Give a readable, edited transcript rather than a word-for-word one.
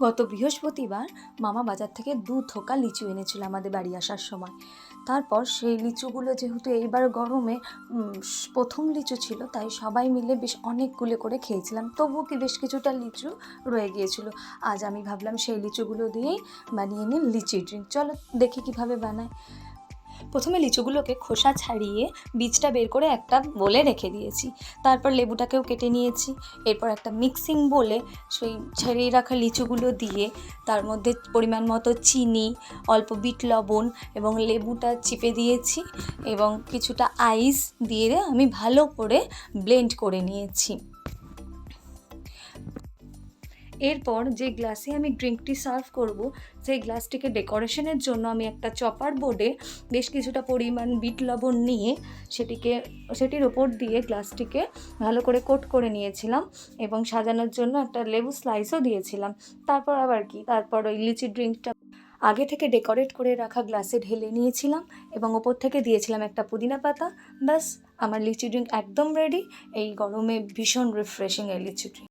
গত বৃহস্পতিবার মামা বাজার থেকে 2 থোকা লিচু এনেছিল আমাদের বাড়ি আসার সময়। তারপর সেই লিচুগুলো যেহেতু এইবার গরমে প্রথম লিচু ছিল, তাই সবাই মিলে বেশ অনেকগুলো করে খেয়েছিলাম। তবুও কি বেশ কিছুটা লিচু রয়ে গিয়েছিল। আজ আমি ভাবলাম সেই লিচুগুলো দিয়েই বানিয়ে নিই লিচি ড্রিঙ্ক। চলো দেখি কিভাবে বানায়। প্রথমে লিচুগুলোকে খোসা ছাড়িয়ে বীজটা বের করে একটা বোলে রেখে দিয়েছি। তারপর লেবুটাকেও কেটে নিয়েছি। এরপর একটা মিক্সিং বোলে সেই ছাড়িয়ে রাখা লিচুগুলো দিয়ে তার মধ্যে পরিমাণ মতো চিনি, অল্প বিট লবণ এবং লেবুটা চিপে দিয়েছি এবং কিছুটা আইস দিয়ে আমি ভালো করে ব্লেন্ড করে নিয়েছি। এরপর যে গ্লাসে আমি ড্রিঙ্কটি সার্ভ করব, সেই গ্লাসটিকে ডেকোরেশনের জন্য আমি একটা চপার বোর্ডে বেশ কিছুটা পরিমাণ বিট লবণ নিয়ে সেটির ওপর দিয়ে গ্লাসটিকে ভালো করে কোট করে নিয়েছিলাম এবং সাজানোর জন্য একটা লেবু স্লাইসও দিয়েছিলাম। তারপর ওই লিচি ড্রিঙ্কটা আগে থেকে ডেকোরেট করে রাখা গ্লাসে ঢেলে নিয়েছিলাম এবং ওপর থেকে দিয়েছিলাম একটা পুদিনা পাতা। ব্যাস, আমার লিচি ড্রিঙ্ক একদম রেডি। এই গরমে ভীষণ রিফ্রেশিং এই লিচি ড্রিঙ্ক।